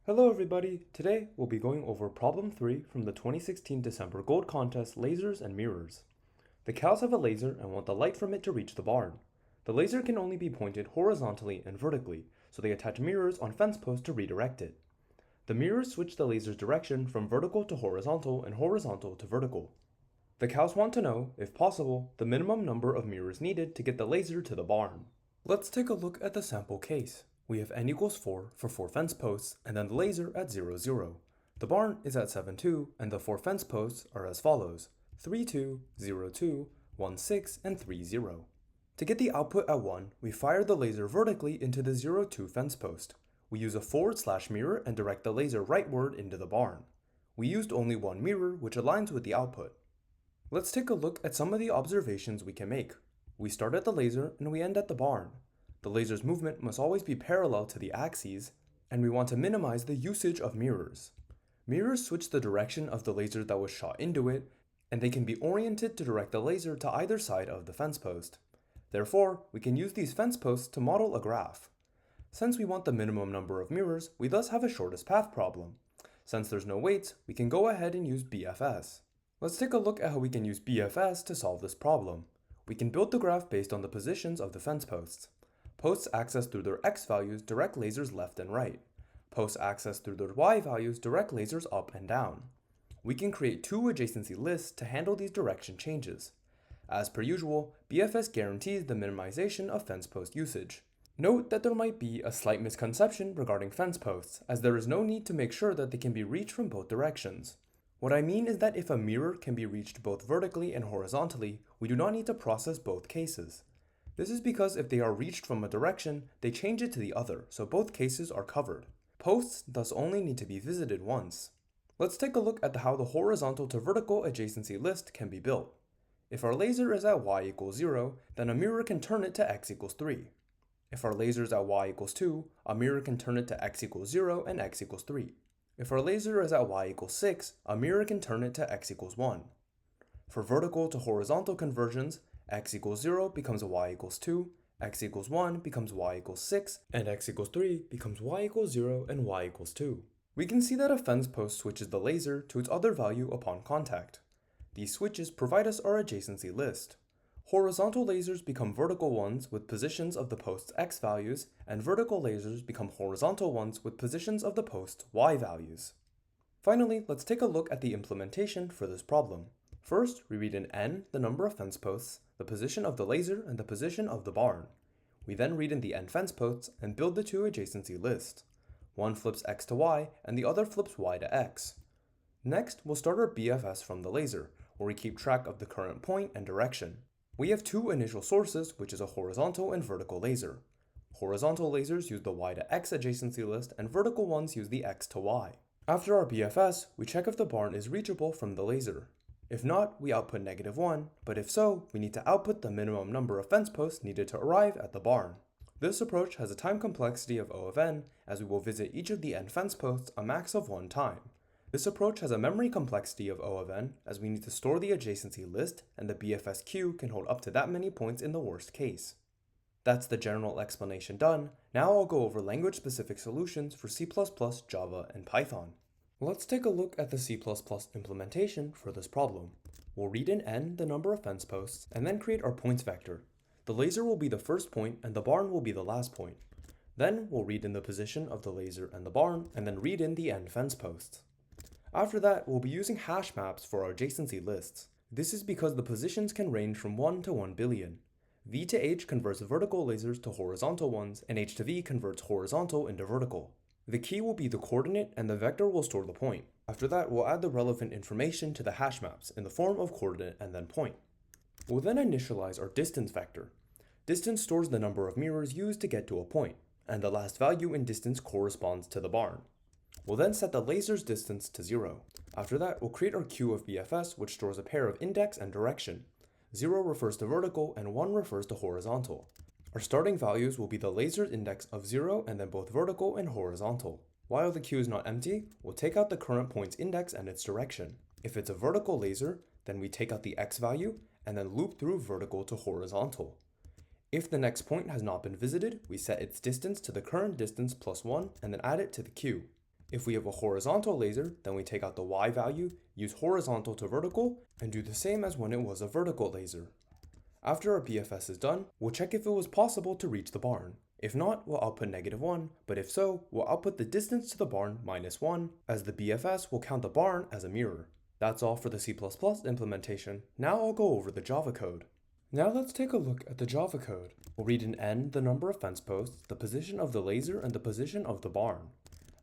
Hello everybody! Today we'll be going over problem 3 from the 2016 December Gold Contest Lasers and Mirrors. The cows have a laser and want the light from it to reach the barn. The laser can only be pointed horizontally and vertically, so they attach mirrors on fence posts to redirect it. The mirrors switch the laser's direction from vertical to horizontal and horizontal to vertical. The cows want to know, if possible, the minimum number of mirrors needed to get the laser to the barn. Let's take a look at the sample case. We have n equals 4 for 4 fence posts and then the laser at 0, 0. The barn is at 7, 2 and the 4 fence posts are as follows: 3, 2, 0, 2, 1, 6, and 3, 0. To get the output at 1, we fire the laser vertically into the 0, 2 fence post. We use a / mirror and direct the laser rightward into the barn. We used only one mirror, which aligns with the output. Let's take a look at some of the observations we can make. We start at the laser and we end at the barn. The laser's movement must always be parallel to the axes, and we want to minimize the usage of mirrors. Mirrors switch the direction of the laser that was shot into it, and they can be oriented to direct the laser to either side of the fence post. Therefore, we can use these fence posts to model a graph. Since we want the minimum number of mirrors, we thus have a shortest path problem. Since there's no weights, we can go ahead and use BFS. Let's take a look at how we can use BFS to solve this problem. We can build the graph based on the positions of the fence posts. Posts accessed through their X values direct lasers left and right. Posts accessed through their Y values direct lasers up and down. We can create two adjacency lists to handle these direction changes. As per usual, BFS guarantees the minimization of fence post usage. Note that there might be a slight misconception regarding fence posts, as there is no need to make sure that they can be reached from both directions. What I mean is that if a mirror can be reached both vertically and horizontally, we do not need to process both cases. This is because if they are reached from a direction, they change it to the other, so both cases are covered. Posts thus only need to be visited once. Let's take a look at how the horizontal to vertical adjacency list can be built. If our laser is at y equals 0, then a mirror can turn it to x equals 3. If our laser is at y equals 2, a mirror can turn it to x equals 0 and x equals 3. If our laser is at y equals 6, a mirror can turn it to x equals 1. For vertical to horizontal conversions, x equals 0 becomes y equals 2, x equals 1 becomes y equals 6, and x equals 3 becomes y equals 0 and y equals 2. We can see that a fence post switches the laser to its other value upon contact. These switches provide us our adjacency list. Horizontal lasers become vertical ones with positions of the post's x values, and vertical lasers become horizontal ones with positions of the post's y values. Finally, let's take a look at the implementation for this problem. First, we read in n the number of fence posts, the position of the laser, and the position of the barn. We then read in the n fence posts and build the two adjacency lists. One flips x to y, and the other flips y to x. Next, we'll start our BFS from the laser, where we keep track of the current point and direction. We have two initial sources, which is a horizontal and vertical laser. Horizontal lasers use the y to x adjacency list, and vertical ones use the x to y. After our BFS, we check if the barn is reachable from the laser. If not, we output -1, but if so, we need to output the minimum number of fence posts needed to arrive at the barn. This approach has a time complexity of O of n, as we will visit each of the n fence posts a max of 1 time. This approach has a memory complexity of O of n, as we need to store the adjacency list, and the BFS queue can hold up to that many points in the worst case. That's the general explanation done. Now I'll go over language-specific solutions for C++, Java, and Python. Let's take a look at the C++ implementation for this problem. We'll read in n the number of fence posts, and then create our points vector. The laser will be the first point, and the barn will be the last point. Then we'll read in the position of the laser and the barn, and then read in the n fence posts. After that, we'll be using hash maps for our adjacency lists. This is because the positions can range from 1 to 1 billion. V to H converts vertical lasers to horizontal ones, and H to V converts horizontal into vertical. The key will be the coordinate, and the vector will store the point. After that, we'll add the relevant information to the hash maps in the form of coordinate and then point. We'll then initialize our distance vector. Distance stores the number of mirrors used to get to a point, and the last value in distance corresponds to the barn. We'll then set the laser's distance to 0. After that, we'll create our queue of BFS, which stores a pair of index and direction. 0 refers to vertical, and 1 refers to horizontal. Our starting values will be the laser's index of 0 and then both vertical and horizontal. While the queue is not empty, we'll take out the current point's index and its direction. If it's a vertical laser, then we take out the x value and then loop through vertical to horizontal. If the next point has not been visited, we set its distance to the current distance plus 1 and then add it to the queue. If we have a horizontal laser, then we take out the Y value, use horizontal to vertical, and do the same as when it was a vertical laser. After our BFS is done, we'll check if it was possible to reach the barn. If not, we'll output -1, but if so, we'll output the distance to the barn -1, as the BFS will count the barn as a mirror. That's all for the C++ implementation. Now I'll go over the Java code. Now let's take a look at the Java code. We'll read in N the number of fence posts, the position of the laser, and the position of the barn.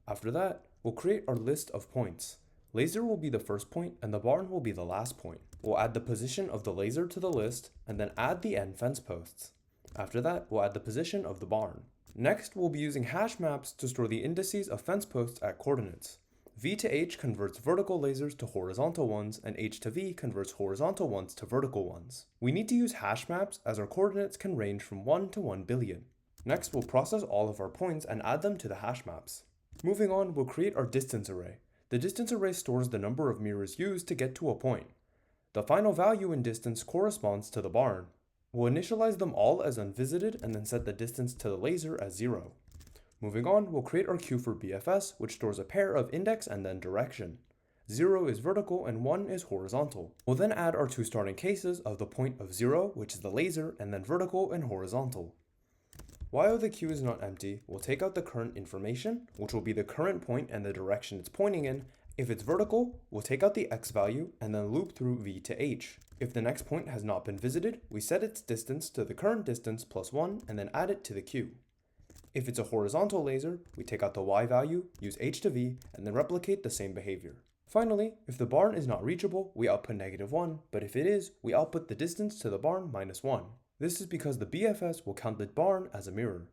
After that, we'll create our list of points. Laser will be the first point, and the barn will be the last point. We'll add the position of the laser to the list, and then add the N fence posts. After that, we'll add the position of the barn. Next, we'll be using hash maps to store the indices of fence posts at coordinates. V to H converts vertical lasers to horizontal ones, and H to V converts horizontal ones to vertical ones. We need to use hash maps as our coordinates can range from 1 to 1 billion. Next, we'll process all of our points and add them to the hash maps. Moving on, we'll create our distance array. The distance array stores the number of mirrors used to get to a point. The final value in distance corresponds to the barn. We'll initialize them all as unvisited and then set the distance to the laser as 0. Moving on, we'll create our queue for BFS, which stores a pair of index and then direction. 0 is vertical and 1 is horizontal. We'll then add our two starting cases of the point of 0, which is the laser, and then vertical and horizontal. While the queue is not empty, we'll take out the current information, which will be the current point and the direction it's pointing in. If it's vertical, we'll take out the x value and then loop through V to H. If the next point has not been visited, we set its distance to the current distance plus 1 and then add it to the queue. If it's a horizontal laser, we take out the Y value, use H to V, and then replicate the same behavior. Finally, if the barn is not reachable, we output -1, but if it is, we output the distance to the barn -1. This is because the BFS will count the barn as a mirror.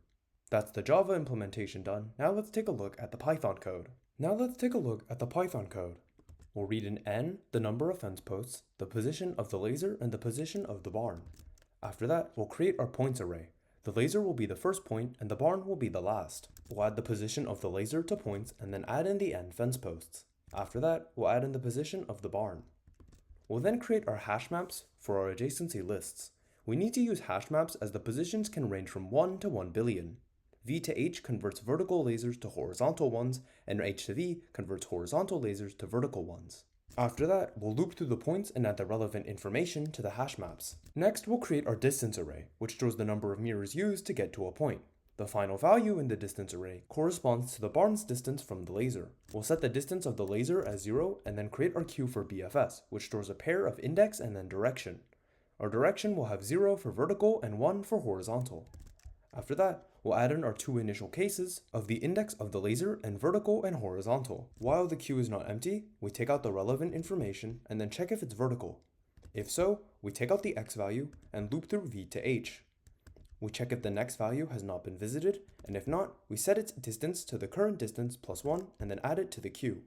That's the Java implementation done. Now let's take a look at the Python code. We'll read in N the number of fence posts, the position of the laser, and the position of the barn. After that, we'll create our points array. The laser will be the first point and the barn will be the last. We'll add the position of the laser to points and then add in the N fence posts. After that, we'll add in the position of the barn. We'll then create our hash maps for our adjacency lists. We need to use hash maps as the positions can range from 1 to 1 billion. V to H converts vertical lasers to horizontal ones, and H to V converts horizontal lasers to vertical ones. After that, we'll loop through the points and add the relevant information to the hash maps. Next, we'll create our distance array, which stores the number of mirrors used to get to a point. The final value in the distance array corresponds to the barn's distance from the laser. We'll set the distance of the laser as 0 and then create our queue for BFS, which stores a pair of index and then direction. Our direction will have 0 for vertical and 1 for horizontal. After that, we'll add in our two initial cases of the index of the laser and vertical and horizontal. While the queue is not empty, we take out the relevant information and then check if it's vertical. If so, we take out the x value and loop through V to H. We check if the next value has not been visited, and if not, we set its distance to the current distance plus 1 and then add it to the queue.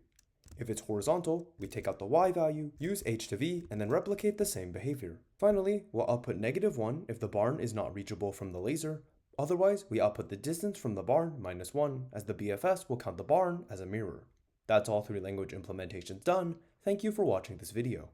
If it's horizontal, we take out the y value, use H to V, and then replicate the same behavior. Finally, we'll output -1 if the barn is not reachable from the laser. Otherwise, we output the distance from the barn -1, as the BFS will count the barn as a mirror. That's all three language implementations done. Thank you for watching this video.